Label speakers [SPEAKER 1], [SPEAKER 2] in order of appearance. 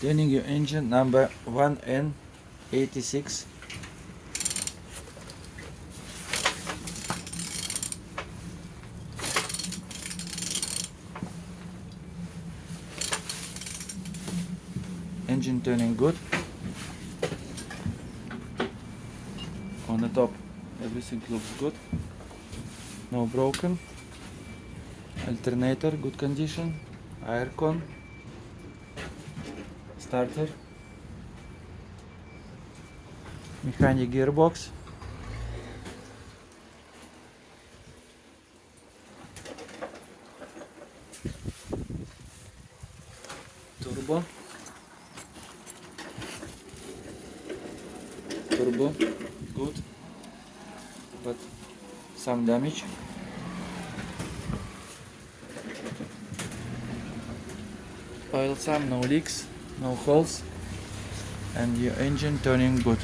[SPEAKER 1] Tuning your engine number 1N86. Engine tuning good. On the top everything looks good, no broken. Alternator good condition, aircon, starter, mechanic gearbox, turbo good, but some damage. Oil some, no leaks, no holes, and your engine turning good.